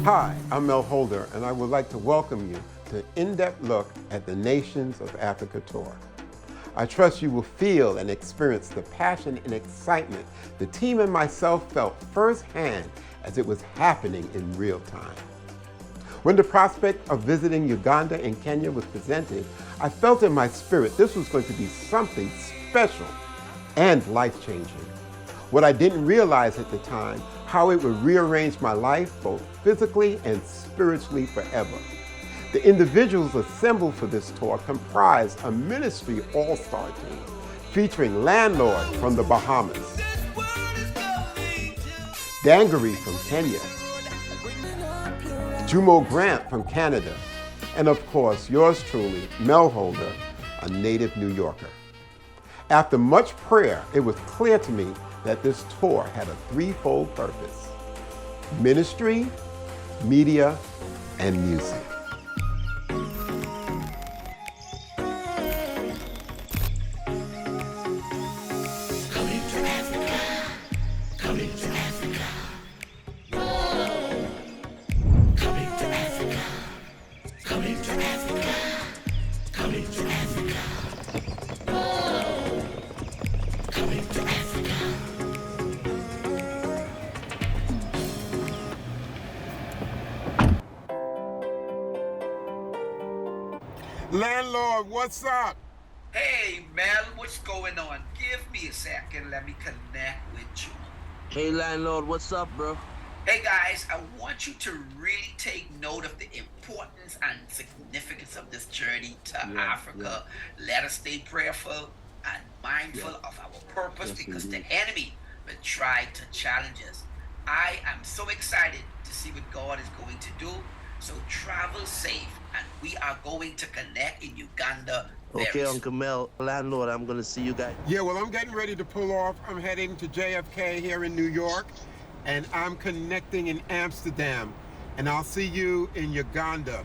Hi, I'm Mel Holder, and I would like to welcome you to an in-depth look at the Nations of Africa tour. I trust you will feel and experience the passion and excitement the team and myself felt firsthand as it was happening in real time. When the prospect of visiting Uganda and Kenya was presented, I felt in my spirit this was going to be something special and life-changing. What I didn't realize at the time, how it would rearrange my life both physically and spiritually forever. The individuals assembled for this tour comprised a ministry all-star team featuring Landlord from the Bahamas, Dangarii from Kenya, Jumu Grant from Canada, and of course, yours truly, Mel Holder, a native New Yorker. After much prayer, it was clear to me that this tour had a threefold purpose: ministry, media, and music. Landlord, what's up? Hey, Mel, what's going on? Give me a second. Let me connect with you. Hey, Landlord, what's up, bro? Hey, guys, I want you to really take note of the importance and significance of this journey to Africa. Let us stay prayerful and mindful of our purpose because the enemy will try to challenge us. I am so excited to see what God is going to do. So travel safe, and we are going to connect in Uganda very Okay, soon. Uncle Mel, Landlord, I'm going to see you guys. Yeah, well, I'm getting ready to pull off. I'm heading to JFK here in New York, and I'm connecting in Amsterdam. And I'll see you in Uganda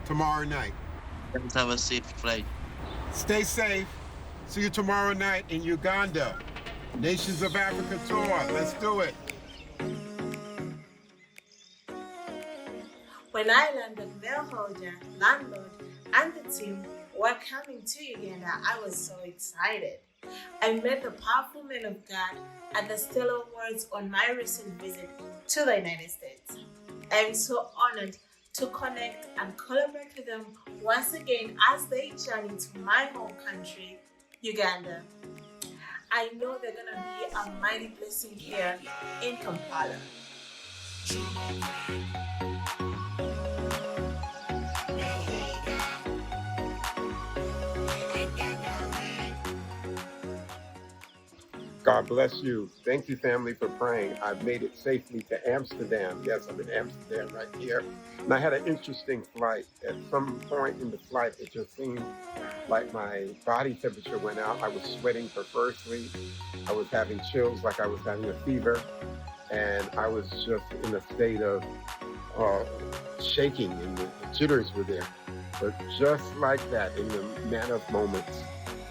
tomorrow night. Let's have a safe flight. Stay safe. See you tomorrow night in Uganda. Nations of Africa tour. Let's do it. When I learned that Mel Holder, Landlord, and the team were coming to Uganda, I was so excited. I met the powerful men of God at the Stellar Awards on my recent visit to the United States. I am so honored to connect and collaborate with them once again as they journey to my home country, Uganda. I know they're going to be a mighty blessing here in Kampala. God bless you. Thank you, family, for praying. I've made it safely to Amsterdam. Yes, I'm in Amsterdam right here. And I had an interesting flight. At some point in the flight, it just seemed like my body temperature went out. I was sweating profusely. I was having chills like I was having a fever. And I was just in a state of shaking, and the jitters were there. But just like that, in the matter of moments,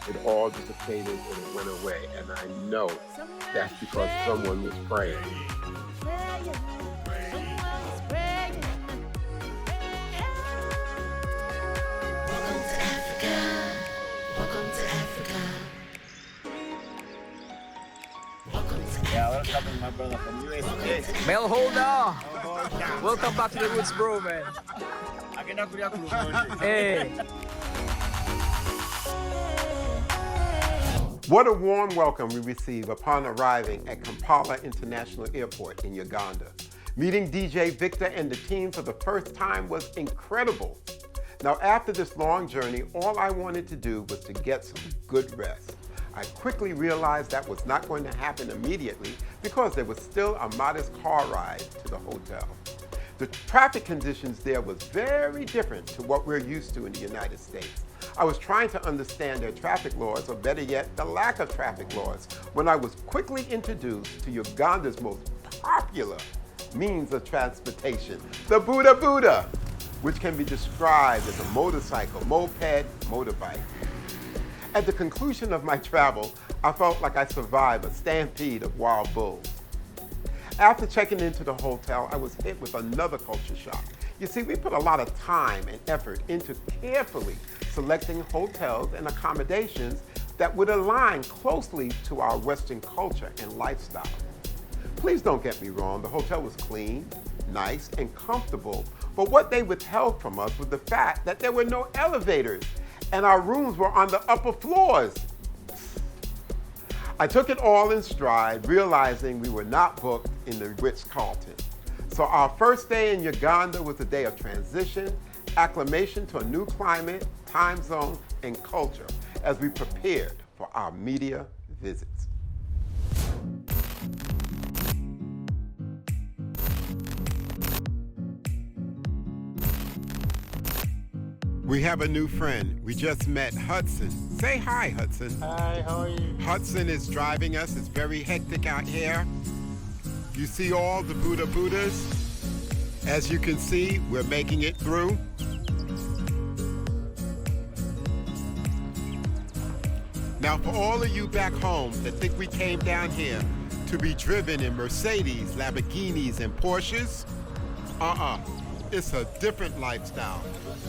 it all dissipated and it went away. And I know that's because someone was praying. Welcome to Africa. Welcome to Africa. Welcome to Africa. Yeah, welcome my brother from USA. Mel Holder! Welcome back to the roots, bro, man. Hey. What a warm welcome we received upon arriving at Kampala International Airport in Uganda. Meeting DJ Victor and the team for the first time was incredible. Now, after this long journey, all I wanted to do was to get some good rest. I quickly realized that was not going to happen immediately because there was still a modest car ride to the hotel. The traffic conditions there was very different to what we're used to in the United States. I was trying to understand their traffic laws, or better yet, the lack of traffic laws, when I was quickly introduced to Uganda's most popular means of transportation, the Buddha Buddha, which can be described as a motorcycle, moped, motorbike. At the conclusion of my travel, I felt like I survived a stampede of wild bulls. After checking into the hotel, I was hit with another culture shock. You see, we put a lot of time and effort into carefully selecting hotels and accommodations that would align closely to our Western culture and lifestyle. Please don't get me wrong, the hotel was clean, nice, and comfortable, but what they withheld from us was the fact that there were no elevators and our rooms were on the upper floors. I took it all in stride, realizing we were not booked in the Ritz-Carlton. So our first day in Uganda was a day of transition, acclimation to a new climate, time zone, and culture as we prepared for our media visits. We have a new friend. We just met Hudson. Say hi, Hudson. Hi, how are you? Hudson is driving us. It's very hectic out here. You see all the Buddhas? As you can see, we're making it through. Now, for all of you back home that think we came down here to be driven in Mercedes, Lamborghinis, and Porsches, it's a different lifestyle.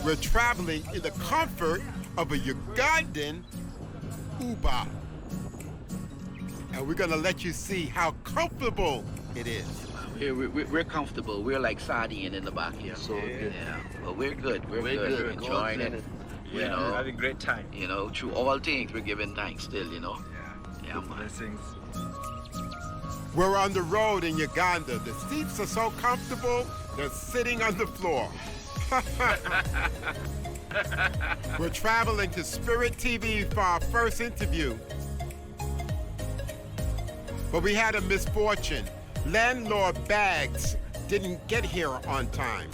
We're traveling in the comfort of a Ugandan Uber. And we're gonna let you see how comfortable it is. We're comfortable. We're like sardine in the back here. So good. Yeah, but we're good. We're good. Enjoying it. You know, we're having a great time. You know, through all things, we're giving thanks still, you know. Yeah, man. Blessings. We're on the road in Uganda. The seats are so comfortable, they're sitting on the floor. We're traveling to Spirit TV for our first interview. But we had a misfortune. Landlord bags didn't get here on time.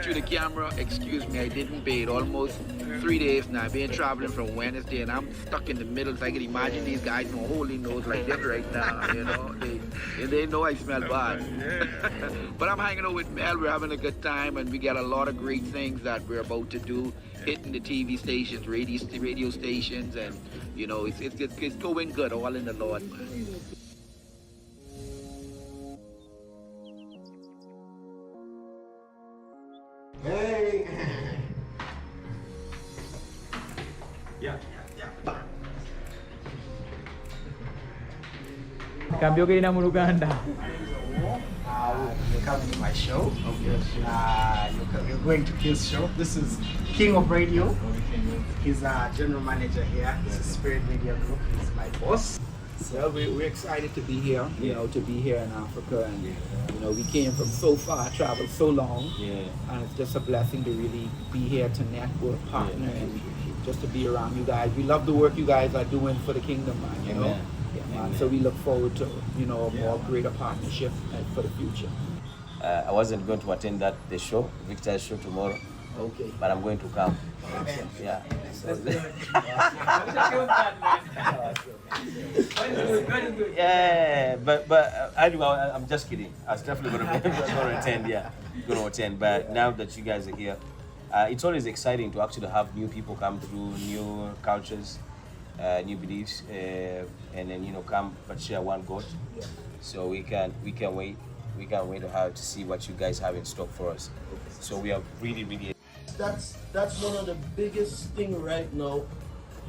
Through the camera, excuse me, I didn't pay it. Almost 3 days now. I've been traveling from Wednesday and I'm stuck in the middle, so I can imagine these guys with holy nose like this right now, you know. They know I smell bad. But I'm hanging out with Mel, we're having a good time, and we got a lot of great things that we're about to do, hitting the TV stations, radio stations, and you know, it's going good, all in the Lord, man. Hey! Yeah. Cambio que iremos Uganda. You're coming to my show. You're going to his show. This is King of Radio. He's a general manager here. This is Spirit Media Group. He's my boss. So we're excited to be here, you know, to be here in Africa, and you know, we came from so far, traveled so long, and it's just a blessing to really be here to network, partner, and just to be around you guys. We love the work you guys are doing for the kingdom, man. You know, man. So we look forward to, you know, a more greater partnership for the future. I wasn't going to attend the show, Victor's show tomorrow. Okay. But I'm going to come. Yeah. Yeah, but I'm just kidding. I was definitely going to attend. Yeah, going to attend. But now that you guys are here, it's always exciting to actually have new people come through, new cultures, new beliefs, and then come but share one God. Yeah. So we can wait. We can't wait to see what you guys have in stock for us. So we are really. That's one of the biggest thing right now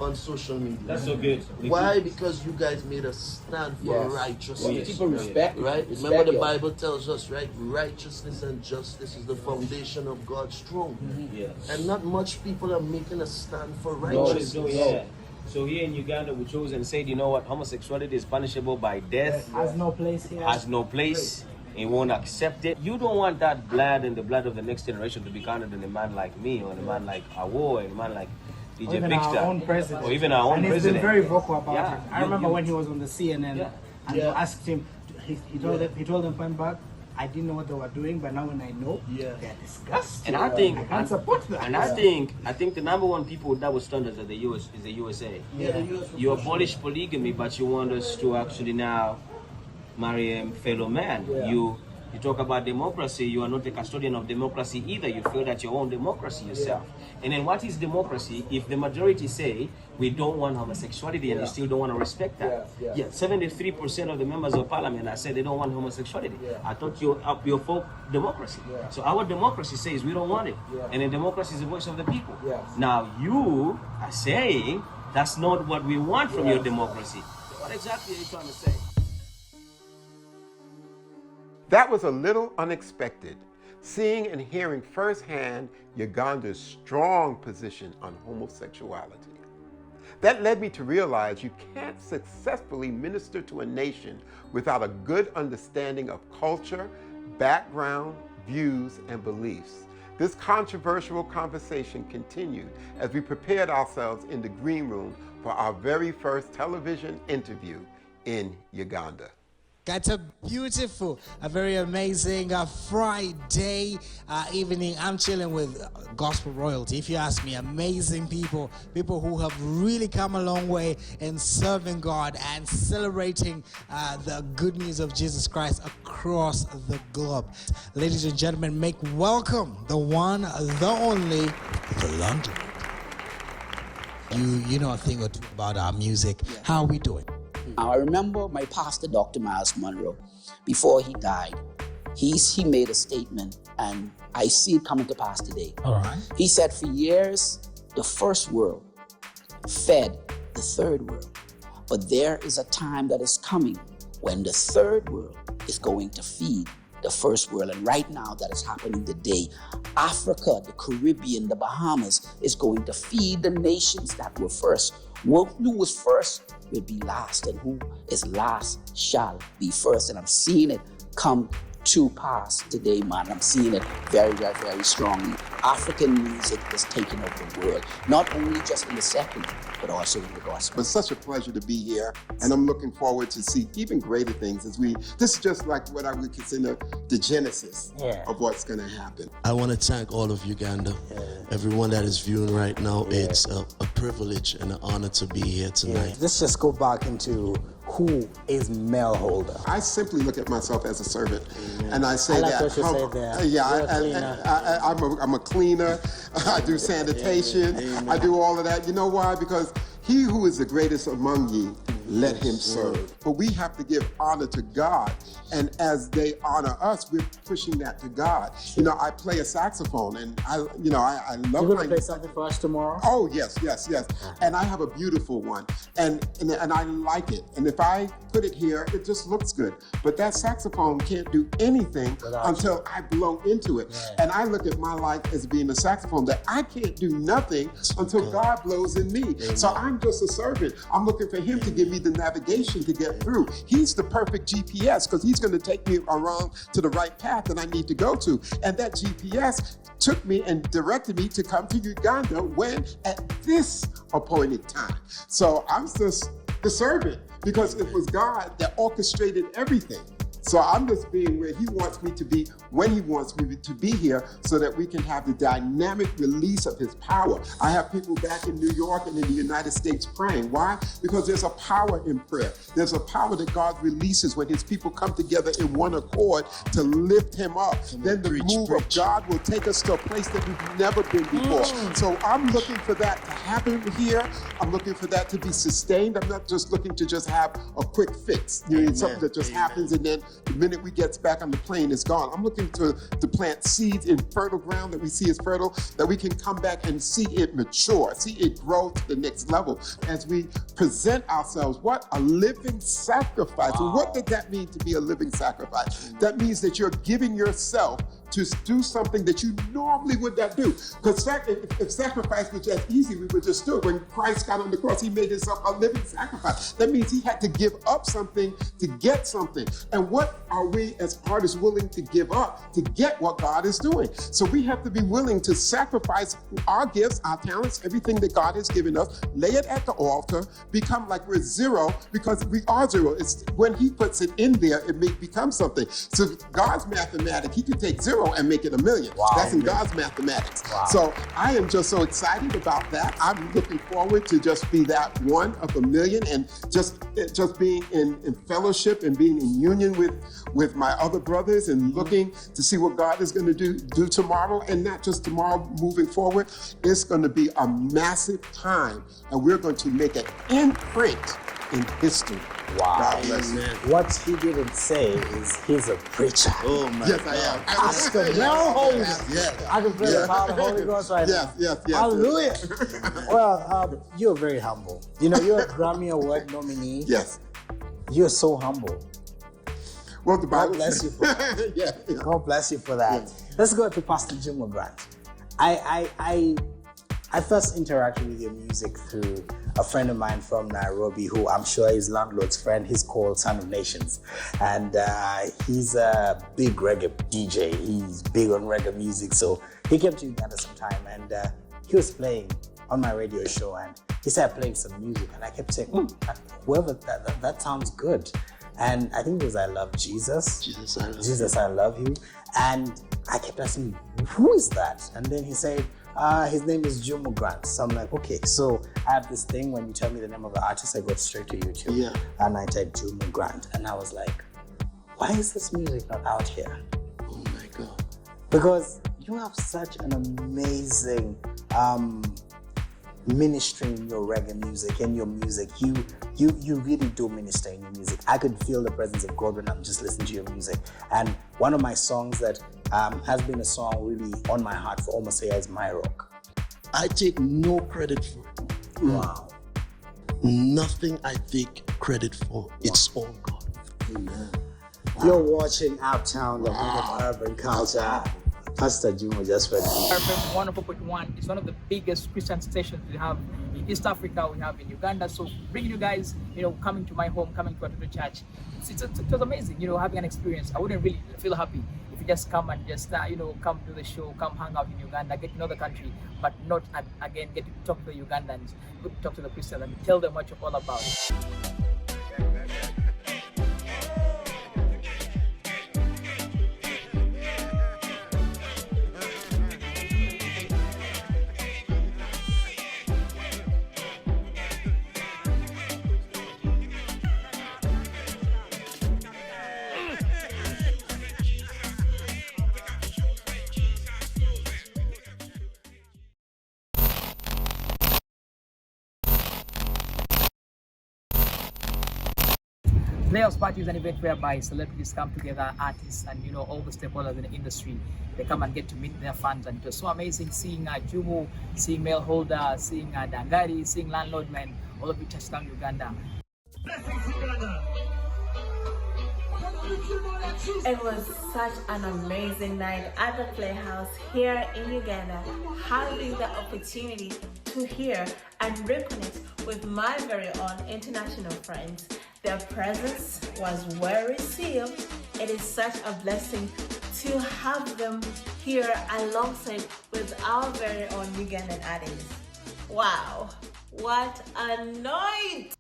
on social media. That's so good. Why? Because you guys made a stand for righteousness. People respect, right? Remember the Bible tells us, right? Righteousness and justice is the foundation of God's throne. Yes. And not much people are making a stand for righteousness. Yeah. So here in Uganda, we chose and said, you know what? Homosexuality is punishable by death. Has no place here. Has no place. He won't accept it. You don't want that blood and the blood of the next generation to be counted in a man like me, or a man like Awo, or a man like DJ even Victor, our own president, or even our own and president. He's been very vocal about it. I You- remember you- when he was on the CNN, and they asked him. He told them point back, I didn't know what they were doing, but now when I know, they're disgusting. And I think, I can't support that. And I think the number one people that would stand us at the US is the USA. You abolish polygamy, but you want us to actually now marry a fellow man. You talk about democracy, you are not a custodian of democracy either. You feel that your own democracy yourself. And then what is democracy if the majority say we don't want homosexuality and you still don't want to respect that? 73% of the members of parliament have said they don't want homosexuality. I thought you're for democracy. So our democracy says we don't want it. And then democracy is the voice of the people. Now you are saying that's not what we want from your democracy. What exactly are you trying to say? That was a little unexpected, seeing and hearing firsthand Uganda's strong position on homosexuality. That led me to realize you can't successfully minister to a nation without a good understanding of culture, background, views, and beliefs. This controversial conversation continued as we prepared ourselves in the green room for our very first television interview in Uganda. It's a beautiful, a very amazing Friday evening. I'm chilling with gospel royalty. If you ask me, amazing people who have really come a long way in serving God and celebrating the good news of Jesus Christ across the globe. Ladies and gentlemen, make welcome the one, the only, the Landlord. You know a thing or two about our music. How are we doing? I remember my pastor, Dr. Miles Monroe, before he died, he made a statement, and I see it coming to pass today. All right. He said, for years, the first world fed the third world. But there is a time that is coming when the third world is going to feed the first world. And right now, that is happening today. Africa, the Caribbean, the Bahamas is going to feed the nations that were first. Who was first will be last, and who is last shall be first. And I'm seeing it come to pass today, man. I'm seeing it very, very, very strongly. African music is taking over the world, not only just in the secular, but also in the gospel. It's such a pleasure to be here, and I'm looking forward to see even greater things this is just like what I would consider the genesis of what's going to happen. I want to thank all of Uganda, everyone that is viewing right now. It's a privilege and an honor to be here tonight. Let's just go back into who is Mel Holder. I simply look at myself as a servant, and I say what you say there. I'm a cleaner. I do sanitation. I do all of that. You know why? Because he who is the greatest among ye, let him serve. But we have to give honor to God, and as they honor us, we're pushing that to God. You know, I play a saxophone, and I love. You're gonna play something for us tomorrow? Oh yes. And I have a beautiful one, and I like it. And if I put it here, it just looks good. But that saxophone can't do anything until I blow into it. And I look at my life as being a saxophone that I can't do nothing until God blows in me. So I'm just a servant. I'm looking for him to give me the navigation to get through. He's the perfect GPS because he's going to take me around to the right path that I need to go to. And that GPS took me and directed me to come to Uganda when at this appointed time. So I'm just the servant because it was God that orchestrated everything. So I'm just being where he wants me to be when he wants me to be here so that we can have the dynamic release of his power. I have people back in New York and in the United States praying. Why? Because there's a power in prayer. There's a power that God releases when his people come together in one accord to lift him up. Then the move of God will take us to a place that we've never been before. So I'm looking for that to happen here. I'm looking for that to be sustained. I'm not just looking to just have a quick fix. You know, something that just happens and then the minute we get back on the plane, it's gone. I'm looking to plant seeds in fertile ground that we see as fertile, that we can come back and see it mature, see it grow to the next level as we present ourselves. What? A living sacrifice. And what does that mean to be a living sacrifice? That means that you're giving yourself to do something that you normally would not do. Because if sacrifice was just easy, we would just do it. When Christ got on the cross, he made himself a living sacrifice. That means he had to give up something to get something. And what are we as artists willing to give up to get what God is doing? So we have to be willing to sacrifice our gifts, our talents, everything that God has given us, lay it at the altar, become like we're zero, because we are zero. It's when he puts it in there, it may become something. So God's mathematic, he can take zero zero and make it $1 million. Wow. That's in God's mathematics. Wow. So I am just so excited about that. I'm looking forward to just be that one of $1 million and just being in fellowship and being in union with my other brothers and looking to see what God is going to do tomorrow, and not just tomorrow, moving forward. It's going to be a massive time, and we're going to make an imprint in history. Wow. God bless you. What he didn't say is he's a preacher. Oh my Yes, God. I am. Pastor Mel Holder. Yes. I can feel the power of the Holy Ghost right now. Yes. Hallelujah. Well, you're very humble. You know, you're a Grammy Award nominee. Yes. You're so humble. Well, the Bible God bless you for that. yeah. God bless you for that. Let's go to Pastor Jumu Grant. I first interacted with your music through a friend of mine from Nairobi, who I'm sure is Landlord's friend. He's called Son of Nations. And he's a big reggae DJ. He's big on reggae music. So he came to Uganda sometime, and he was playing on my radio show, and he started playing some music. And I kept saying, whoever, that sounds good. And I think it was I Love Jesus. Jesus, I love you. Jesus, I Love You. And I kept asking, who is that? And then he said, his name is Jumu Grant. So I'm like, okay. So I have this thing, when you tell me the name of the artist, I go straight to YouTube. Yeah. And I type Jumu Grant. And I was like, why is this music not out here? Oh my God. Because you have such an amazing ministry in your reggae music and your music. You really do minister in your music. I could feel the presence of God when I'm just listening to your music. And one of my songs that has been a song really on my heart for almost a year is My Rock. I take no credit for it. Wow. Nothing I take credit for. It's all God. Amen. You're watching Uptown, the home of urban culture. Pastor Jumu just read FM 104.1 is one of the biggest Christian stations we have in East Africa, we have in Uganda. So bringing you guys, coming to my home, coming to Atoto Church, it was amazing, having an experience. I wouldn't really feel happy if you just come and just, come to the show, come hang out in Uganda, get to know the country, but not, again, get to talk to the Ugandans, get to talk to the Christians and tell them what you're all about. Playoffs Party is an event whereby celebrities come together, artists and all the stakeholders in the industry. They come and get to meet their fans, and it was so amazing seeing Jumu, seeing Mel Holder, seeing Dangarii, seeing Landlord, man, all of you touched down Uganda. It was such an amazing night at the Playhouse here in Uganda, having the opportunity to hear and reconnect with my very own international friends. Their presence was well received. It is such a blessing to have them here alongside with our very own Ugandan artists. Wow, what a night!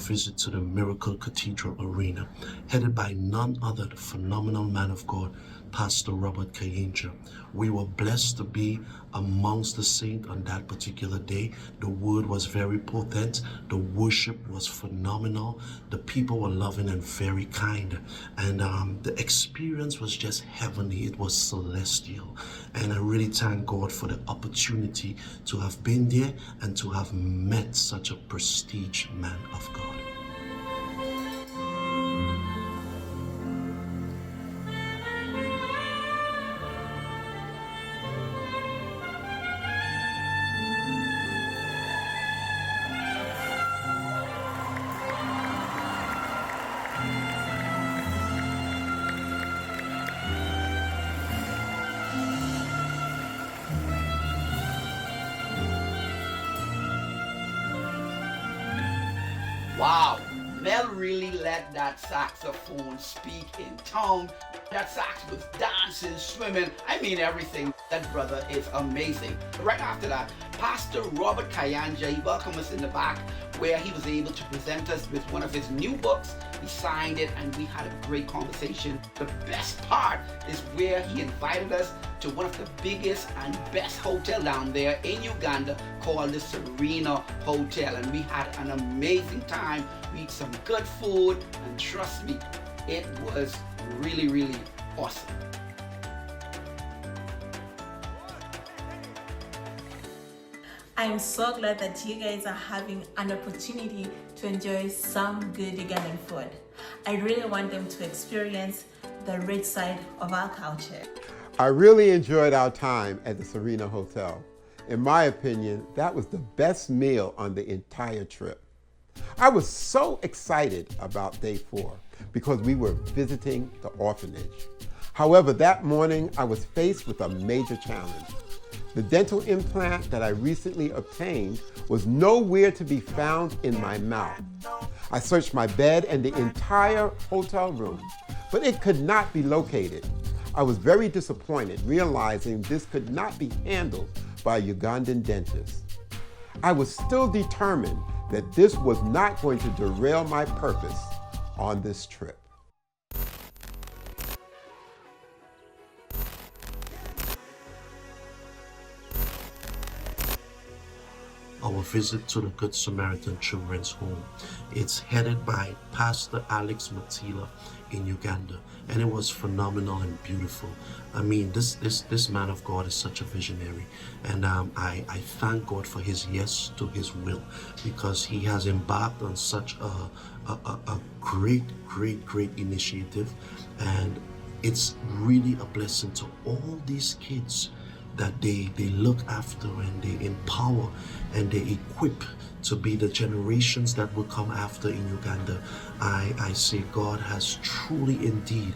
Visit to the Miracle Cathedral Arena, headed by none other the phenomenal man of God, Pastor Robert Kayinja. We were blessed to be amongst the saints on that particular day. The word was very potent. The worship was phenomenal. The people were loving and very kind. And the experience was just heavenly. It was celestial. And I really thank God for the opportunity to have been there and to have met such a prestige man of God. Wow. Mel really let that saxophone speak in tongue. That sax was dancing, swimming, I mean everything. That brother is amazing. Right after that, Pastor Robert Kayanja, he welcomed us in the back where he was able to present us with one of his new books. He signed it and we had a great conversation. The best part is where he invited us to one of the biggest and best hotel down there in Uganda called the Serena Hotel, and we had an amazing time. We ate some good food, and trust me, it was really, really awesome. I'm so glad that you guys are having an opportunity to enjoy some good Ugandan food. I really want them to experience the rich side of our culture. I really enjoyed our time at the Serena Hotel. In my opinion, that was the best meal on the entire trip. I was so excited about day 4 because we were visiting the orphanage. However, that morning I was faced with a major challenge. The dental implant that I recently obtained was nowhere to be found in my mouth. I searched my bed and the entire hotel room, but it could not be located. I was very disappointed realizing this could not be handled by a Ugandan dentist. I was still determined that this was not going to derail my purpose on this trip. Our visit to the Good Samaritan Children's Home. It's headed by Pastor Alex Matila in Uganda, and it was phenomenal and beautiful. I mean, this man of God is such a visionary, and I thank God for his yes to his will, because he has embarked on such a great initiative, and it's really a blessing to all these kids that they look after and they empower and they equip to be the generations that will come after in Uganda. I say God has truly indeed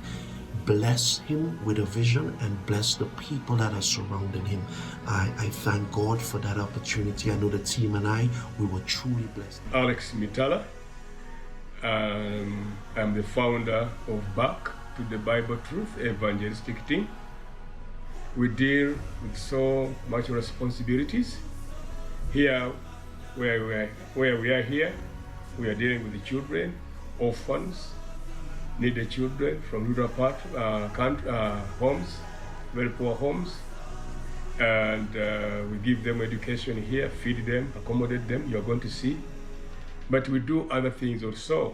blessed him with a vision and blessed the people that are surrounding him. I thank God for that opportunity. I know the team and I, we were truly blessed. Alex Mitala. I'm the founder of Back to the Bible Truth Evangelistic Team. We deal with so much responsibilities. Here, where we are here, we are dealing with the children, orphans, needy children from rural homes, very poor homes, and we give them education here, feed them, accommodate them. You're going to see. But we do other things also.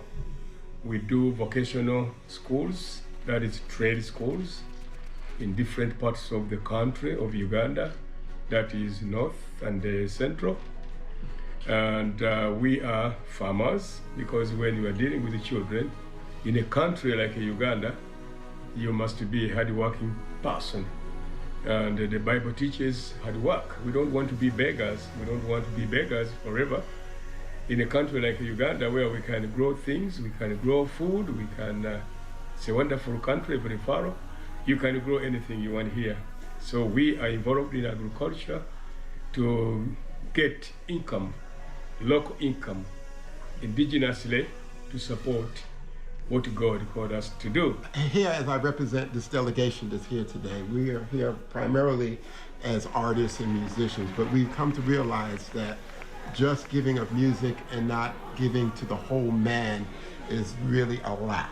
We do vocational schools, that is trade schools, in different parts of the country of Uganda, that is north and central. And we are farmers, because when you are dealing with the children in a country like Uganda, you must be a hard-working person. And the Bible teaches hard work. We don't want to be beggars. We don't want to be beggars forever. In a country like Uganda, where we can grow things, we can grow food, we can, it's a wonderful country, very far. You can grow anything you want here. So we are involved in agriculture to get income, local income, indigenously, to support what God called us to do. Here, as I represent this delegation that's here today, we are here primarily as artists and musicians, but we've come to realize that just giving of music and not giving to the whole man is really a lack.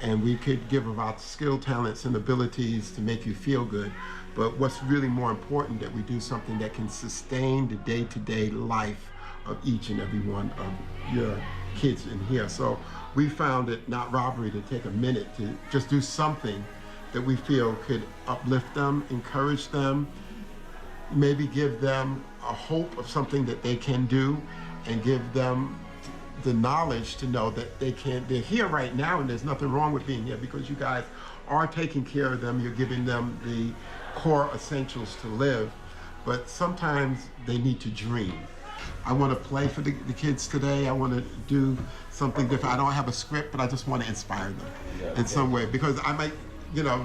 And we could give of our skill, talents, and abilities to make you feel good. But what's really more important, that we do something that can sustain the day-to-day life of each and every one of your kids in here. So we found it not robbery to take a minute to just do something that we feel could uplift them, encourage them, maybe give them a hope of something that they can do, and give them the knowledge to know that they're here right now, and there's nothing wrong with being here, because you guys are taking care of them. You're giving them the core essentials to live, but sometimes they need to dream. I want to play for the kids today. I want to do something different. I don't have a script, but I just want to inspire them in some way, because I might,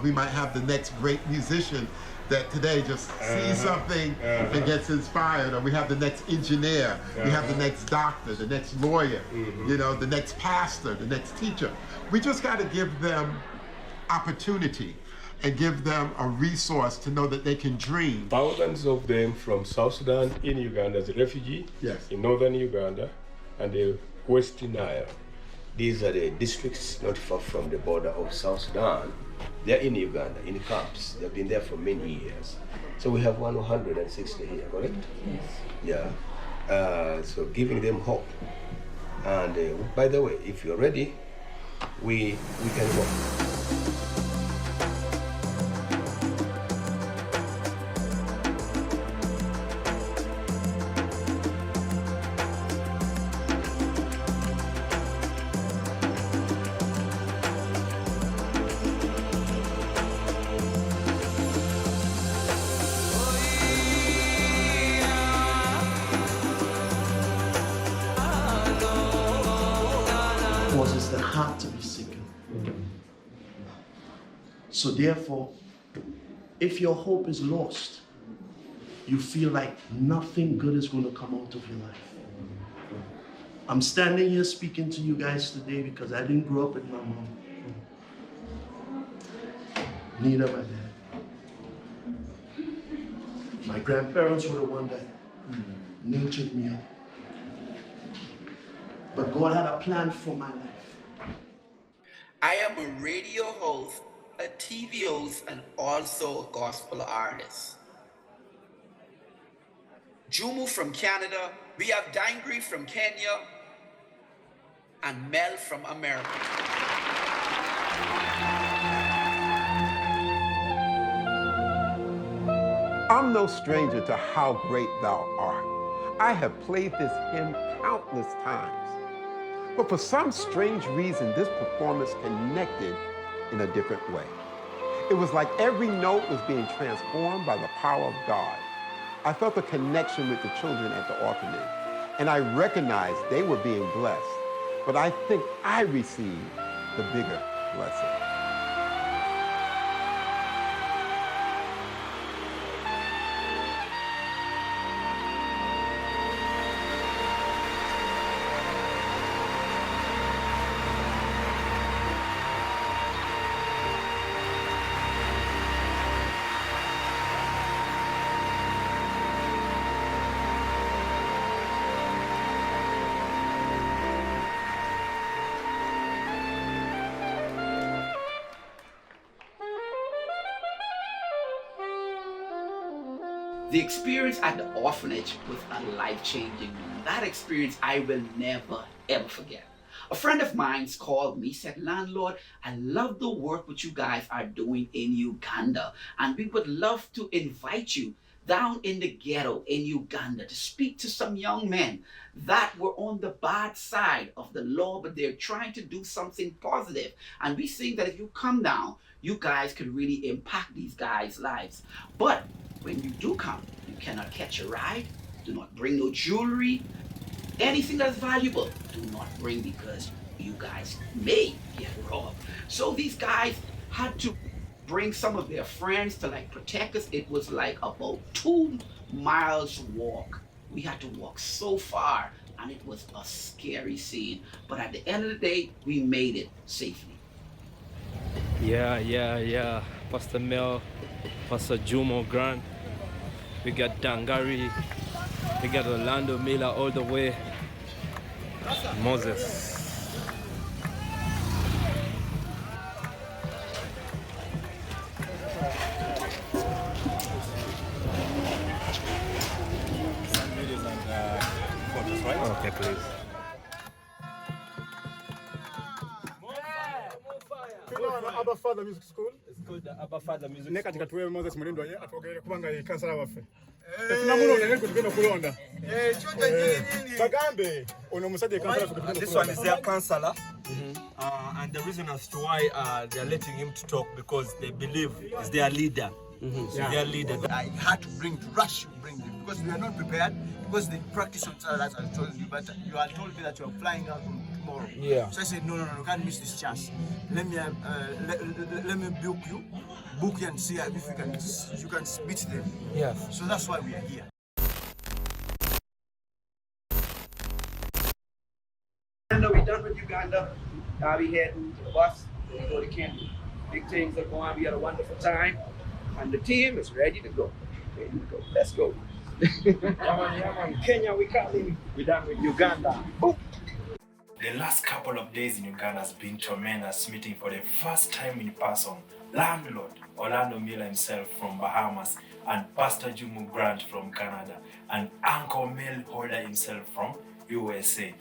we might have the next great musician that today just sees something and gets inspired, or we have the next engineer, we have the next doctor, the next lawyer, you know, the next pastor, the next teacher. We just got to give them opportunity and give them a resource to know that they can dream. Thousands of them from South Sudan in Uganda as a refugee, in northern Uganda and the Western Nile. These are the districts not far from the border of South Sudan. They're in Uganda, in camps. They've been there for many years. So we have 160 here, correct? Yes. Yeah. So giving them hope. And by the way, if you're ready, we can go. Causes the heart to be sick. So therefore, if your hope is lost, you feel like nothing good is going to come out of your life. I'm standing here speaking to you guys today because I didn't grow up with my mom. Neither my dad. My grandparents were the one that nurtured me up. But God had a plan for my life. I am a radio host, a TV host, and also a gospel artist. Jumu from Canada, we have Dangarii from Kenya, and Mel from America. I'm no stranger to how great thou art. I have played this hymn countless times. But for some strange reason, this performance connected in a different way. It was like every note was being transformed by the power of God. I felt a connection with the children at the orphanage, and I recognized they were being blessed. But I think I received the bigger blessing. The experience at the orphanage was a life-changing one. That experience I will never, ever forget. A friend of mine called me, said, "Landlord, I love the work which you guys are doing in Uganda, and we would love to invite you down in the ghetto in Uganda to speak to some young men that were on the bad side of the law, but they're trying to do something positive. And we think that if you come down, you guys could really impact these guys' lives. But when you do come, you cannot catch a ride, do not bring no jewelry, anything that's valuable, do not bring, because you guys may get robbed." So these guys had to bring some of their friends to like protect us. It was like about 2 miles walk. We had to walk so far, and it was a scary scene. But at the end of the day, we made it safely. Yeah. Pastor Mel, Pastor Jumu Grant. We got Dangarii. We got Orlando Miller all the way. Moses. Okay, please. Abba Father Music School. It's called the Abba Father Music Neka School. tikatuwe Moses Mulindwa ye atwogere kubanga ye kansala waffe. Tunamuno ngene kutugenda kulonda. Bagambe ono musajja kansala kutugenda. This one is their counselor. And the reason as to why they are letting him to talk, because they believe is their leader. So their leader. I had to rush to bring them because we are not prepared, because they practice on Saturday, as I told you, but you are told me that you are flying out tomorrow. Yeah. So I said, no, can't miss this chance. Let me book you book and see if you can meet them. Yes. So that's why we are here. And we're done with Uganda. Now we heading to the bus to go to Kenya. Big things are going. We had a wonderful time, and the team is ready to go. Ready to go. Let's go. Kenya, we coming. We're done with Uganda. Boom. The last couple of days in Uganda has been tremendous, meeting for the first time in person Landlord, Orlando Miller himself from Bahamas, and Pastor Jumu Grant from Canada, and Uncle Mel Holder himself from USA.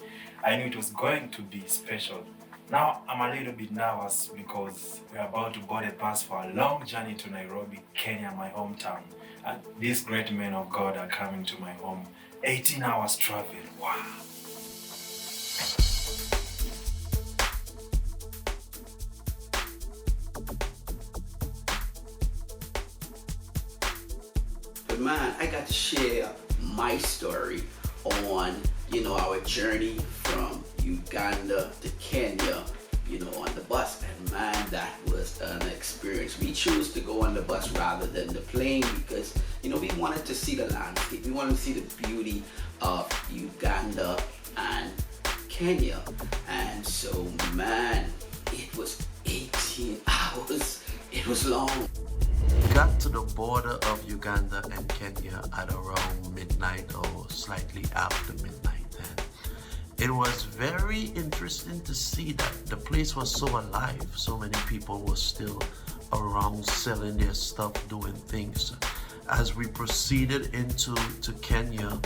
I knew it was going to be special. Now I'm a little bit nervous because we're about to board a bus for a long journey to Nairobi, Kenya, my hometown. And these great men of God are coming to my home. 18 hours travel, wow. But man, I got to share my story on, our journey from Uganda to Kenya, on the bus. And man, that was an experience. We chose to go on the bus rather than the plane because, we wanted to see the landscape. We wanted to see the beauty of Uganda and Kenya. And so, man, it was 18 hours. It was long. Got to the border of Uganda and Kenya at around midnight or slightly after midnight, and it was very interesting to see that the place was so alive. So many people were still around selling their stuff, doing things. As we proceeded into Kenya,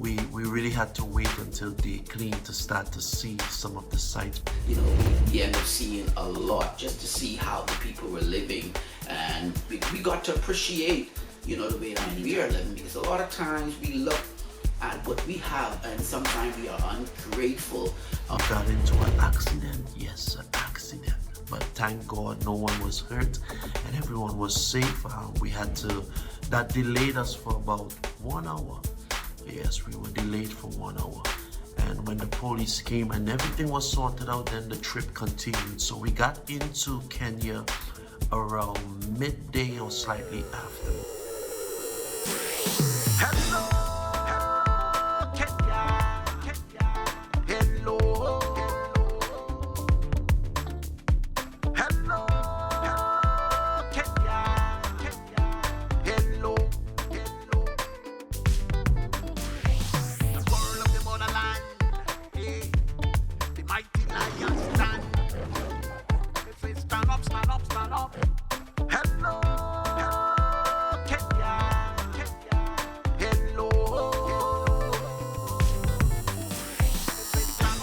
we really had to wait until day clean to start to see some of the sights. We ended up seeing a lot just to see how the people were living, and we got to appreciate, the way that we are living, because a lot of times we look at what we have and sometimes we are ungrateful. I got into an accident, yes, an accident. But thank God no one was hurt and everyone was safe. That delayed us for about 1 hour. Yes, we were delayed for 1 hour. And when the police came and everything was sorted out, then the trip continued. So we got into Kenya around midday or slightly after. Hello, Kenya, hello, hello, Kenya, hello, the world of the motherland, the mighty lion stand. They say stand up, stand up, stand up. Hello, Kenya.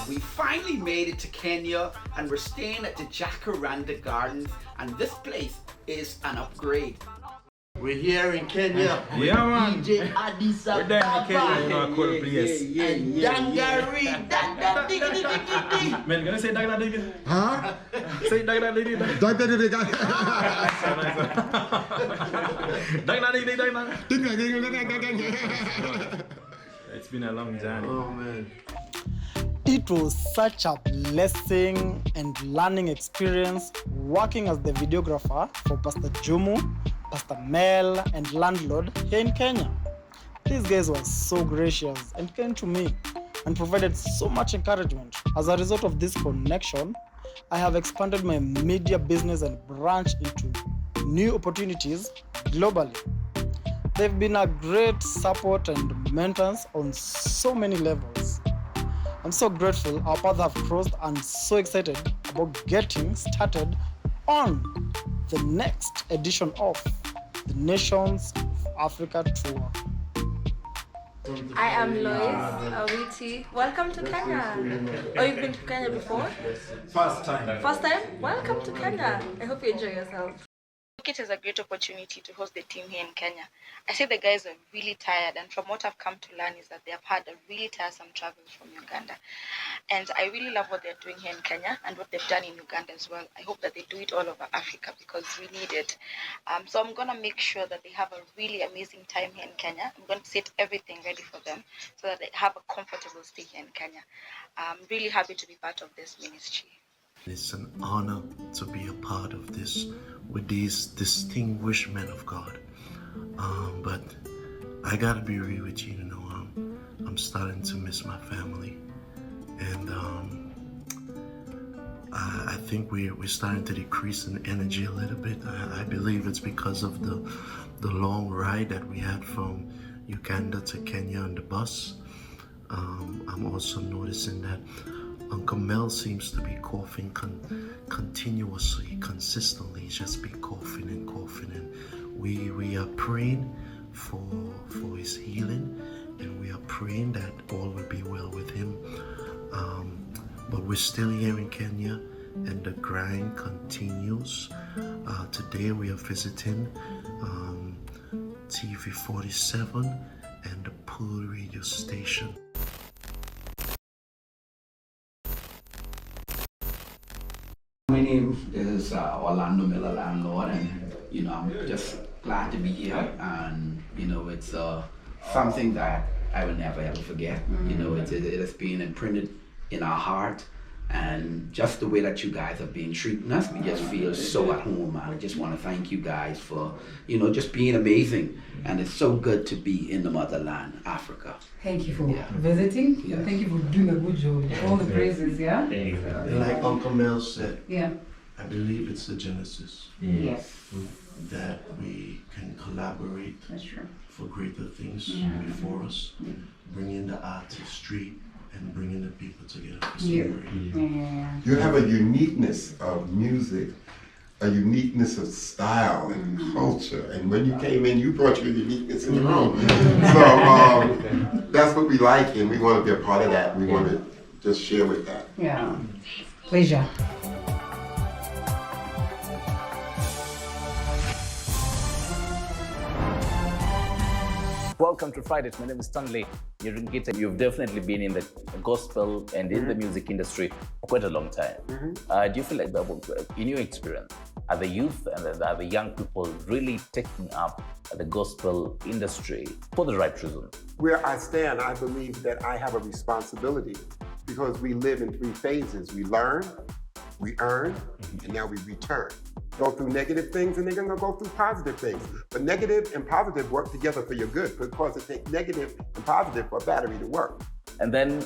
We finally made it to Kenya and we're staying at the Jacaranda Gardens, and this place is an upgrade. We're here in Kenya. Yeah, man. DJ Addis We're down in Kenya, Ababa. cool place. And Dangarii, Dangarii. Man, gonna say Dangarii? Huh? Say Dangarii. It's been a long journey. Oh man. It was such a blessing and learning experience working as the videographer for Pastor Jumu, Pastor Mel, and Landlord here in Kenya. These guys were so gracious and kind to me and provided so much encouragement. As a result of this connection, I have expanded my media business and branched into new opportunities globally. They've been a great support and mentors on so many levels. I'm so grateful our paths have crossed and so excited about getting started on the next edition of the Nations of Africa Tour. I am Lois Awiti. Welcome to Kenya. Oh, you've been to Kenya before? First time. First time? Welcome to Kenya. I hope you enjoy yourself. It is a great opportunity to host the team here in Kenya. I say the guys are really tired, and from what I've come to learn is that they have had a really tiresome travel from Uganda. And I really love what they're doing here in Kenya and what they've done in Uganda as well. I hope that they do it all over Africa because we need it. So I'm going to make sure that they have a really amazing time here in Kenya. I'm going to set everything ready for them so that they have a comfortable stay here in Kenya. I'm really happy to be part of this ministry. It's an honor to be a part of this with these distinguished men of God. But I gotta be real with you, I'm starting to miss my family. And I think we're starting to decrease in energy a little bit. I believe it's because of the long ride that we had from Uganda to Kenya on the bus. I'm also noticing that Uncle Mel seems to be coughing continuously, consistently. He's just been coughing and coughing. And we are praying for his healing, and we are praying that all will be well with him. But we're still here in Kenya, and the grind continues. Today we are visiting TV 47 and the Pool radio station. My name is Orlando Miller, Landlord, and I'm just glad to be here. And it's something that I will never ever forget. It has been imprinted in our heart, and just the way that you guys have been treating us, we just feel so at home. I just want to thank you guys for just being amazing, and it's so good to be in the motherland, Africa. Thank you for visiting. Yeah. Thank you for doing a good job. All the praises, yeah? Like Uncle Mel said, yeah. I believe it's the genesis. Yes. That we can collaborate for greater things before us, bringing the artistry and bringing the people together for some You have a uniqueness of music, a uniqueness of style and culture. And when you came in, you brought your uniqueness in the room. So that's what we like, and we want to be a part of that. We want to just share with that. Yeah. Pleasure. Welcome to Fridays. My name is Stanley. You've definitely been in the gospel and in the music industry for quite a long time. Do you feel like, in your experience, are the youth and are the young people really taking up the gospel industry for the right reason? Where I stand, I believe that I have a responsibility because we live in three phases. We learn, we earn, and now we return. Go through negative things and they're gonna go through positive things. But negative and positive work together for your good because it takes negative and positive for a battery to work. And then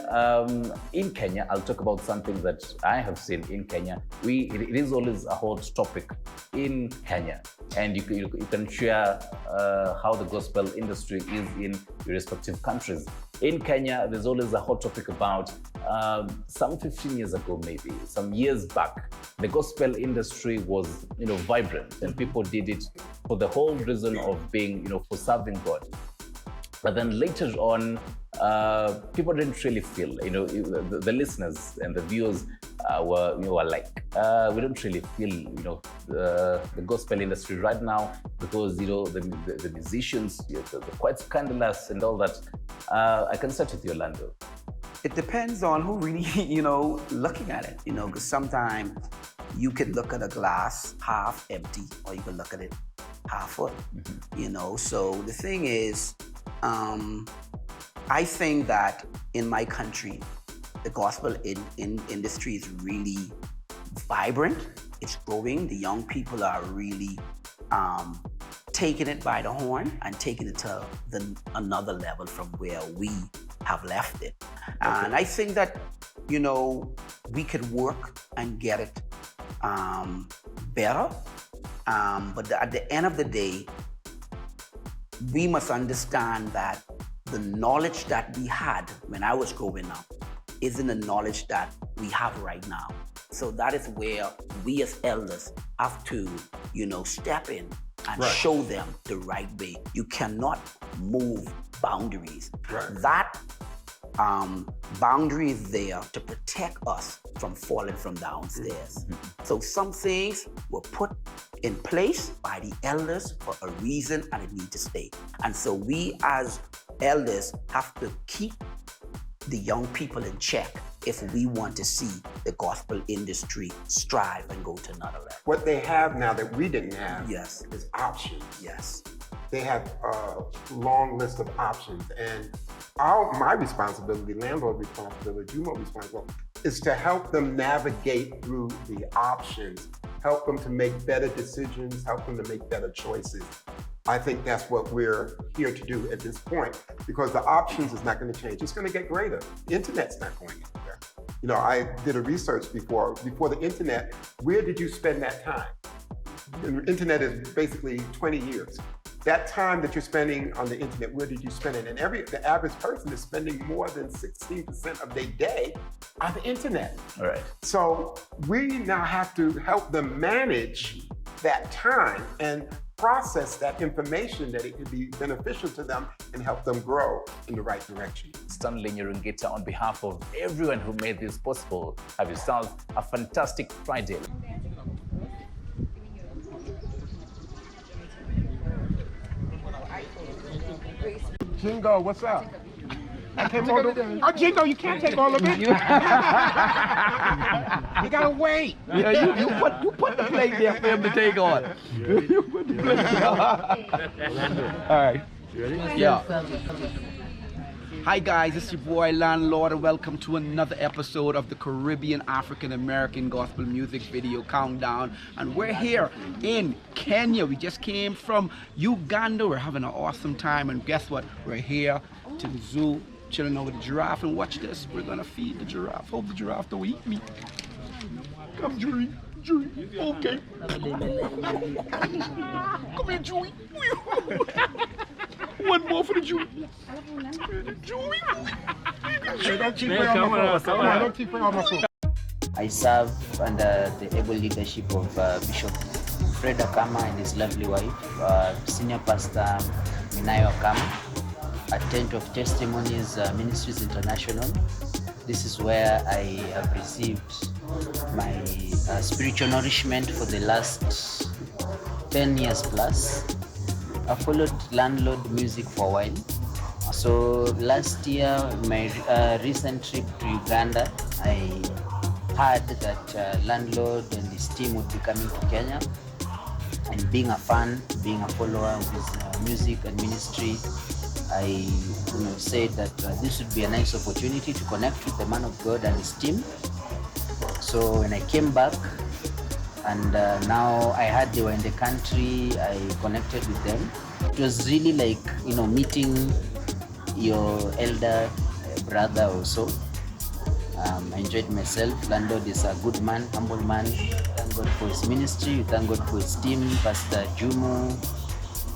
in Kenya, I'll talk about something that I have seen in Kenya. It is always a hot topic in Kenya. And you can share how the gospel industry is in your respective countries. In Kenya, there's always a hot topic about some 15 years ago, maybe, some years back, the gospel industry was, vibrant, and people did it for the whole reason of being, for serving God. But then later on, people didn't really feel, the listeners and the viewers were like, we don't really feel, the gospel industry right now because, the musicians, they're quite scandalous and all that. I can start with you, Orlando. It depends on who really, looking at it, because sometimes you can look at a glass half empty or you can look at it half full, So the thing is, I think that in my country, the gospel industry is really vibrant. It's growing. The young people are really taking it by the horn and taking it to another level from where we have left it. And I think that, we could work and get it better. But at the end of the day, we must understand that the knowledge that we had when I was growing up isn't the knowledge that we have right now. So that is where we as elders have to, step in and show them the right way. You cannot move boundaries. That boundary is there to protect us from falling from downstairs. So some things were put in place by the elders for a reason, and it needs to stay. And so we as elders have to keep the young people in check if we want to see the gospel industry strive and go to another level. What they have now that we didn't have is options. Yes. They have a long list of options, and my responsibility, landlord responsibility, Jumu responsibility, is to help them navigate through the options, help them to make better decisions, help them to make better choices. I think that's what we're here to do at this point, because the options is not going to change. It's going to get greater. The internet's not going anywhere. You know, I did a research before the internet. Where did you spend that time? The internet is basically 20 years. That time that you're spending on the internet, where did you spend it? And the average person is spending more than 16% of their day on the internet. All right. So we now have to help them manage that time and process that information that it could be beneficial to them and help them grow in the right direction. Stanley Nyerungita, on behalf of everyone who made this possible, have yourselves a fantastic Friday. Jingo, what's up? I can't hold it. Oh, Jingo, you can't take all of it. You gotta wait. Yeah, you put the plate there for him to take on. You put the plate there. All right. You ready? Yeah. Hi guys, it's your boy Landlord, and welcome to another episode of the Caribbean African American Gospel Music Video Countdown. And we're here in Kenya. We just came from Uganda. We're having an awesome time, and guess what? We're here to the zoo, chilling over the giraffe, and watch this. We're gonna feed the giraffe. Hope the giraffe don't eat me. Come, Julie. Julie. Okay. Come here, Julie. One more for the Julie. Julie. Don't keep on my phone. I serve under the able leadership of Bishop Fred Akama and his lovely wife, Senior Pastor Minayo Akama, at Tent of Testimonies Ministries International. This is where I have received my spiritual nourishment for the last 10 years plus. I followed Landlord music for a while. So last year, my recent trip to Uganda, I heard that Landlord and his team would be coming to Kenya. And being a fan, being a follower of his music and ministry, I said that this would be a nice opportunity to connect with the man of God and his team. So when I came back, and now I heard they were in the country, I connected with them. It was really like, meeting your elder brother also. I enjoyed myself. Landlord is a good man, humble man. Thank God for his ministry. Thank God for his team, Pastor Jumu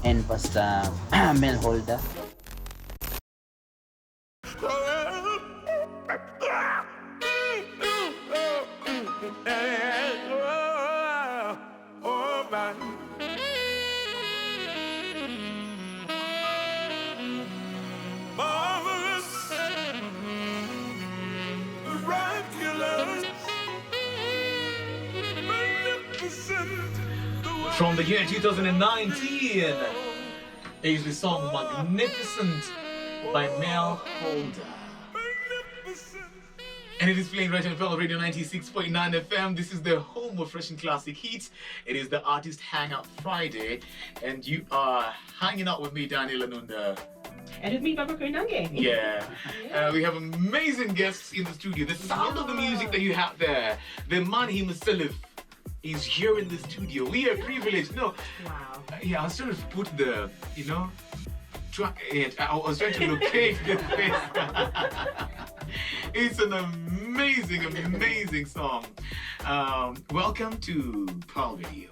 and Pastor Mel Holder. From the year 2019 is the song Magnificent by Mel Holder. And it is playing right on Pearl Radio 96.9 FM. This is the home of fresh and classic hits. It is the Artist Hangout Friday, and you are hanging out with me, Daniel Anunda. And with me, Baba Koinange. Yeah. We have amazing guests in the studio. The sound of the music that you have there, the man himself is here in the studio. We are privileged. No. Wow. Yeah, I was trying to put the, I was trying to locate the face. It's an amazing song. Welcome to Pearl Radio.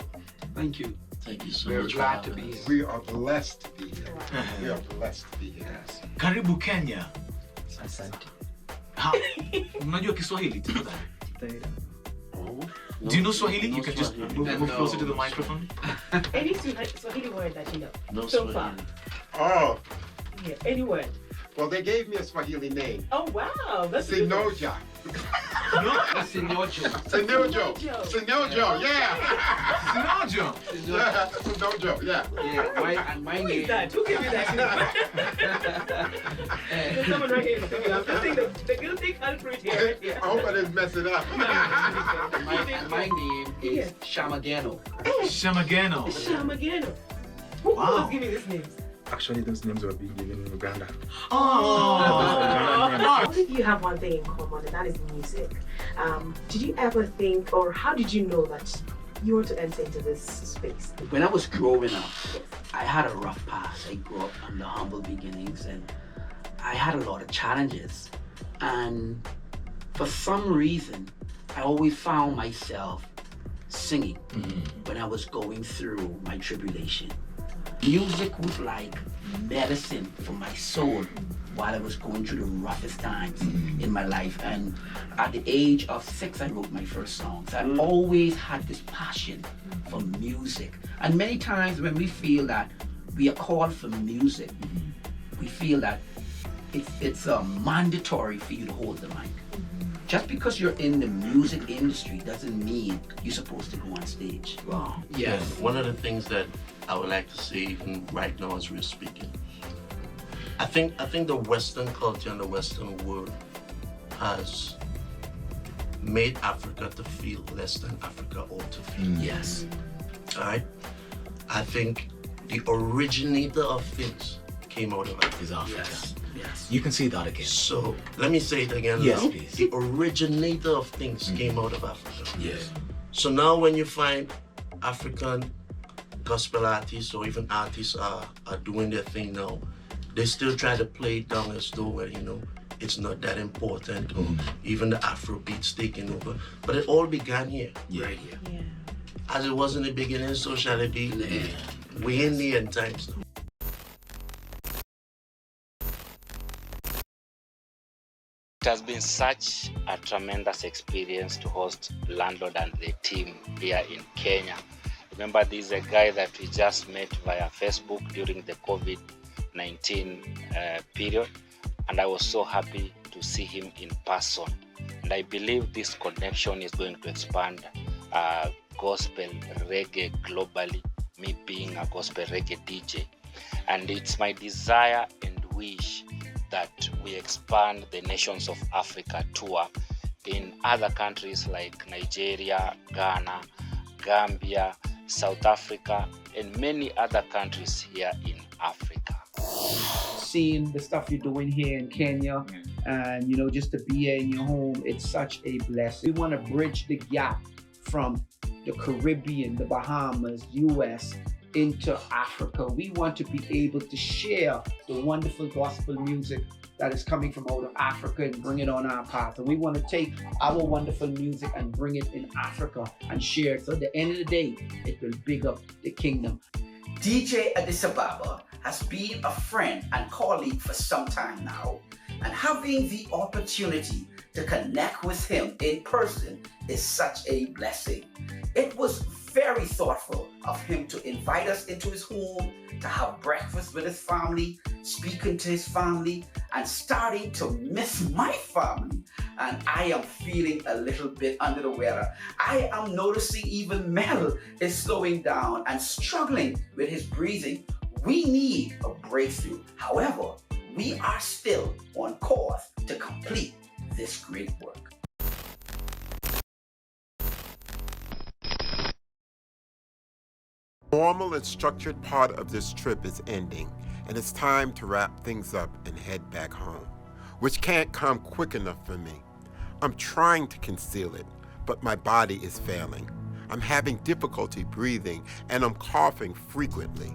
Thank you. Thank you so We're much. glad to be here. We are blessed to be here. We are blessed to be here. Yes. Karibu Kenya. Asante. Unajua Kiswahili tafadhali? Do you know Swahili? You can just move closer to the microphone. Any Swahili word that you know? No so Swahili. far. Oh. Yeah, any word. Well, they gave me a Swahili name. Oh, wow. That's Sinoja. Sinojo. Sinojo, yeah. Sinojo. Yeah, Sinojo, yeah. Yeah, my Who name. is that? Who gave you that? There's someone right here. I'm think the guilty culprit here. Yeah. I hope I didn't mess it up. My name is Shamagano. Shamagano. Shamagano. Who Wow. was giving these names? Actually, those names were being given in Uganda. Oh, All of you have one thing in common, and that is music. Did you ever think, or how did you know that you were to enter into this space? When I was growing up, I had a rough past. I grew up under humble beginnings, and I had a lot of challenges. And for some reason, I always found myself singing when I was going through my tribulation. Music was like medicine for my soul while I was going through the roughest times in my life. And at the age of 6, I wrote my first songs. I always had this passion for music. And many times when we feel that we are called for music, we feel that it's mandatory for you to hold the mic. Just because you're in the music industry doesn't mean you're supposed to go on stage. Wow. Yes. Yeah, one of the things that I would like to say even right now as we're speaking, I think the Western culture and the Western world has made Africa to feel less than Africa ought to feel. Yes. All right? I think the originator of things came out of Africa. Is Africa. Yes. Yes. You can say that again. So let me say it again. Yes, now. please. The originator of things came out of Africa. Yes. So now when you find African gospel artists or even artists are doing their thing now, they still try to play it down as though, well, you know, it's not that important, or even the Afro beats taking over. But it all began here. Right here. Yeah. As it was in the beginning, so shall it be. We're in the end times now. It has been such a tremendous experience to host Landlord and the team here in Kenya. Remember, this is a guy that we just met via Facebook during the COVID-19 period, and I was so happy to see him in person. And I believe this connection is going to expand gospel reggae globally, me being a gospel reggae DJ. And it's my desire and wish that we expand the Nations of Africa tour in other countries like Nigeria, Ghana, Gambia, South Africa, and many other countries here in Africa. Seeing the stuff you're doing here in Kenya, and you know, just to be in your home, it's such a blessing. We want to bridge the gap from the Caribbean, the Bahamas, US, into Africa. We want to be able to share the wonderful gospel music that is coming from out of Africa and bring it on our path. And we want to take our wonderful music and bring it in Africa and share it. So at the end of the day, it will big up the kingdom. DJ Addis Ababa has been a friend and colleague for some time now, and having the opportunity to connect with him in person is such a blessing. It was very thoughtful of him to invite us into his home, to have breakfast with his family, speaking to his family, and starting to miss my family. And I am feeling a little bit under the weather. I am noticing even Mel is slowing down and struggling with his breathing. We need a breakthrough. However, we are still on course to complete this great work. Normal and structured part of this trip is ending, and it's time to wrap things up and head back home, which can't come quick enough for me. I'm trying to conceal it, but my body is failing. I'm having difficulty breathing, and I'm coughing frequently.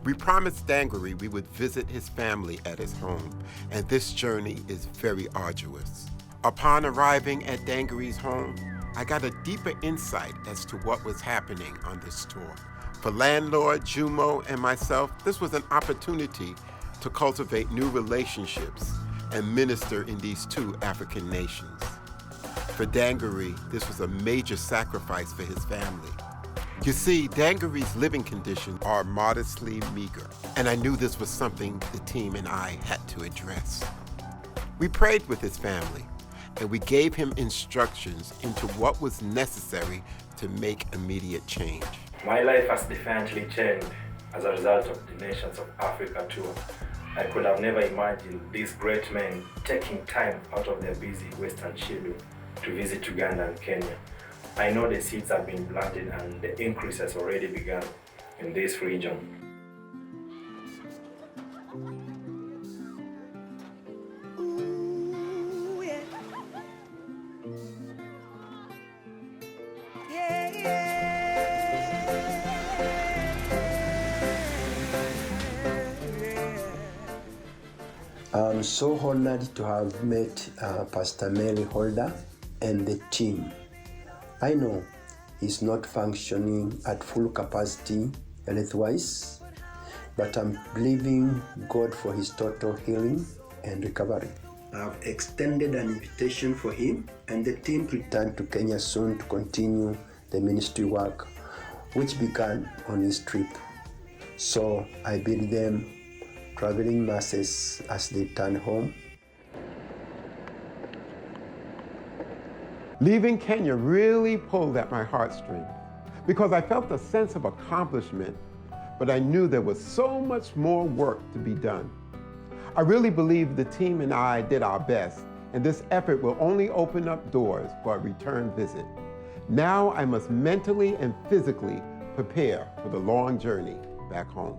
We promised Dangarii we would visit his family at his home, and this journey is very arduous. Upon arriving at Dangarii's home, I got a deeper insight as to what was happening on this tour. For Landlord, Jumu, and myself, this was an opportunity to cultivate new relationships and minister in these two African nations. For Dangarii, this was a major sacrifice for his family. You see, Dangarii's living conditions are modestly meager, and I knew this was something the team and I had to address. We prayed with his family, and we gave him instructions into what was necessary to make immediate change. My life has definitely changed as a result of the Nations of Africa tour. I could have never imagined these great men taking time out of their busy Western schedule to visit Uganda and Kenya. I know the seeds have been planted and the increase has already begun in this region. I'm so honored to have met Pastor Mel Holder and the team. I know he's not functioning at full capacity health-wise, but I'm believing God for his total healing and recovery. I've extended an invitation for him and the team to return to Kenya soon to continue the ministry work which began on his trip. So I bid them traveling masses as they return home. Leaving Kenya really pulled at my heartstrings because I felt a sense of accomplishment, but I knew there was so much more work to be done. I really believe the team and I did our best, and this effort will only open up doors for a return visit. Now I must mentally and physically prepare for the long journey back home.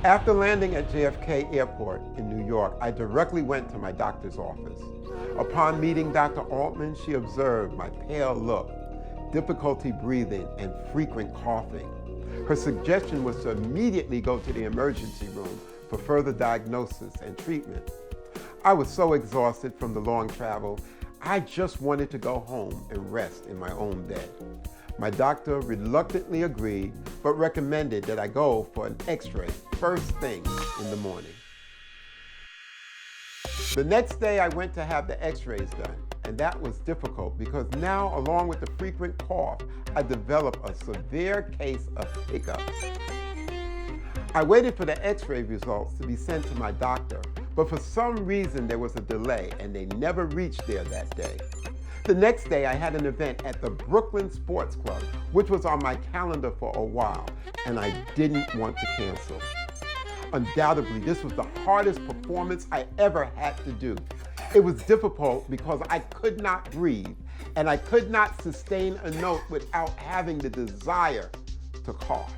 After landing at JFK Airport in New York, I directly went to my doctor's office. Upon meeting Dr. Altman, she observed my pale look, difficulty breathing, and frequent coughing. Her suggestion was to immediately go to the emergency room for further diagnosis and treatment. I was so exhausted from the long travel, I just wanted to go home and rest in my own bed. My doctor reluctantly agreed, but recommended that I go for an x-ray first thing in the morning. The next day I went to have the x-rays done, and that was difficult because now, along with the frequent cough, I developed a severe case of hiccups. I waited for the x-ray results to be sent to my doctor, but for some reason there was a delay and they never reached there that day. The next day I had an event at the Brooklyn Sports Club, which was on my calendar for a while, and I didn't want to cancel. Undoubtedly, this was the hardest performance I ever had to do. It was difficult because I could not breathe, and I could not sustain a note without having the desire to cough.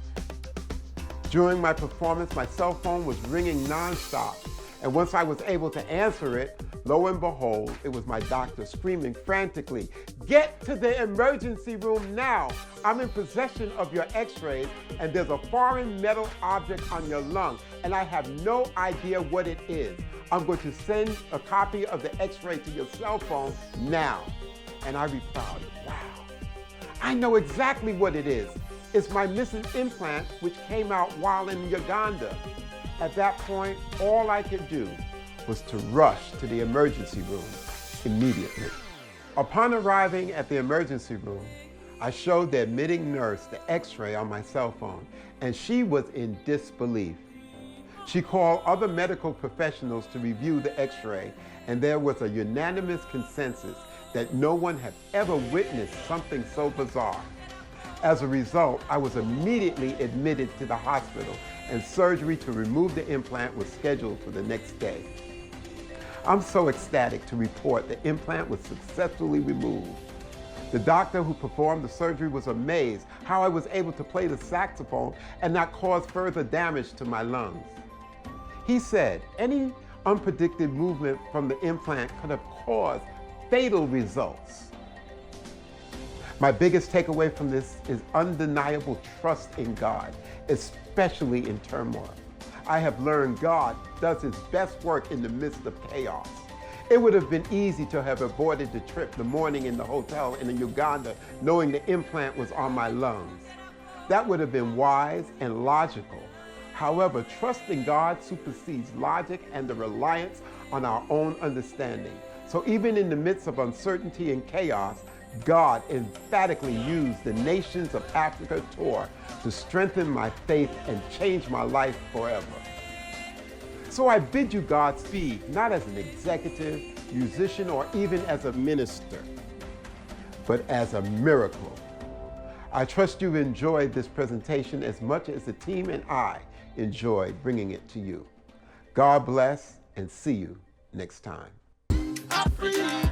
During my performance, my cell phone was ringing nonstop, and once I was able to answer it, lo and behold, it was my doctor screaming frantically, "Get to the emergency room now! I'm in possession of your x-rays and there's a foreign metal object on your lung and I have no idea what it is. I'm going to send a copy of the x-ray to your cell phone now." And I replied, "Wow, I know exactly what it is. It's my missing implant which came out while in Uganda." At that point, all I could do was to rush to the emergency room immediately. Upon arriving at the emergency room, I showed the admitting nurse the x-ray on my cell phone, and she was in disbelief. She called other medical professionals to review the x-ray, and there was a unanimous consensus that no one had ever witnessed something so bizarre. As a result, I was immediately admitted to the hospital, and surgery to remove the implant was scheduled for the next day. I'm so ecstatic to report the implant was successfully removed. The doctor who performed the surgery was amazed how I was able to play the saxophone and not cause further damage to my lungs. He said any unpredicted movement from the implant could have caused fatal results. My biggest takeaway from this is undeniable trust in God, especially in turmoil. I have learned God does his best work in the midst of chaos. It would have been easy to have avoided the trip the morning in the hotel in Uganda, knowing the implant was on my lungs. That would have been wise and logical. However, trusting God supersedes logic and the reliance on our own understanding. So even in the midst of uncertainty and chaos, God emphatically used the Nations of Africa tour to strengthen my faith and change my life forever. So I bid you Godspeed, not as an executive, musician, or even as a minister, but as a miracle. I trust you've enjoyed this presentation as much as the team and I enjoyed bringing it to you. God bless, and see you next time. Africa.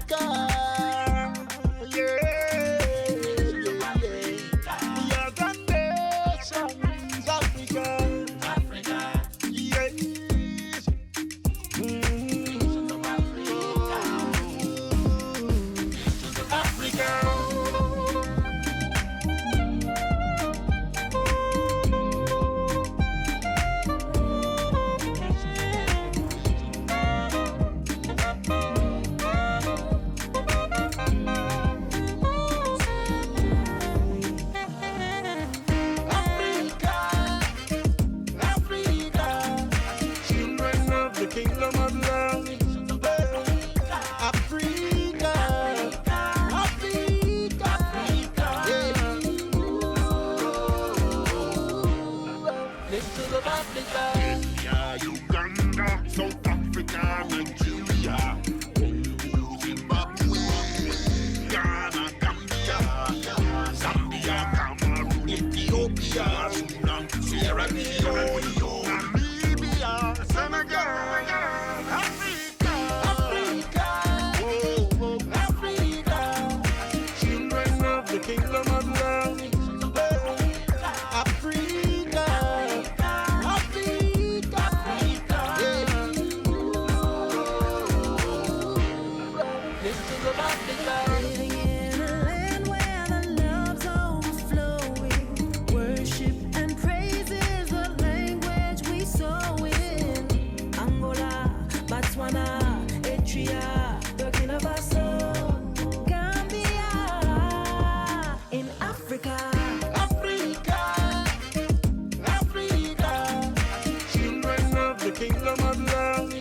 kingdom of love.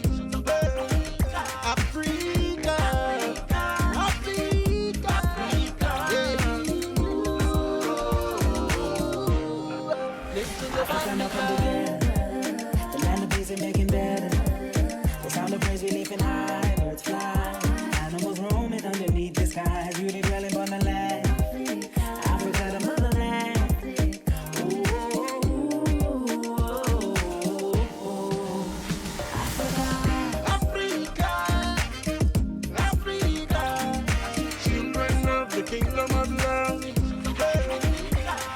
Africa, Africa, Africa, now come together. The land of peace and making better. The sound of praise we lifting high, birds fly. Animals roaming underneath the sky. Beauty dwelling on the land. Africa, the motherland. Africa, Africa, children of the kingdom of love.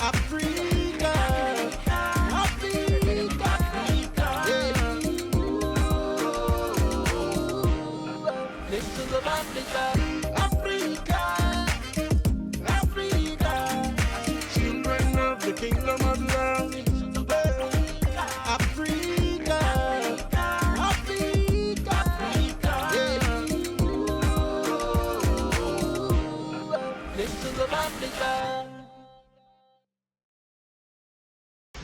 Africa, Africa, Africa, Africa, children of the kingdom of love. Africa, Africa, Africa.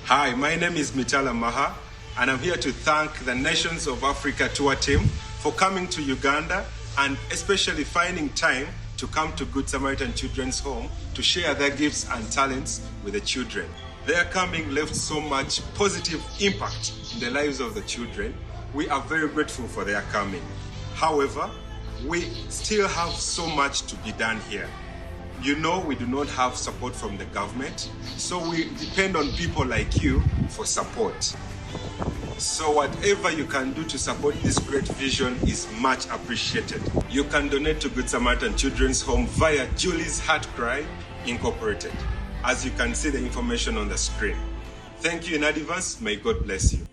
Hi, my name is Michala Maha, and I'm here to thank the Nations of Africa tour team for coming to Uganda and especially finding time to come to Good Samaritan Children's Home to share their gifts and talents with the children. Their coming left so much positive impact in the lives of the children. We are very grateful for their coming. However, we still have so much to be done here. You know, we do not have support from the government, so we depend on people like you for support. So whatever you can do to support this great vision is much appreciated. You can donate to Good Samaritan Children's Home via Julie's Heart Cry Incorporated, as you can see the information on the screen. Thank you in advance. May God bless you.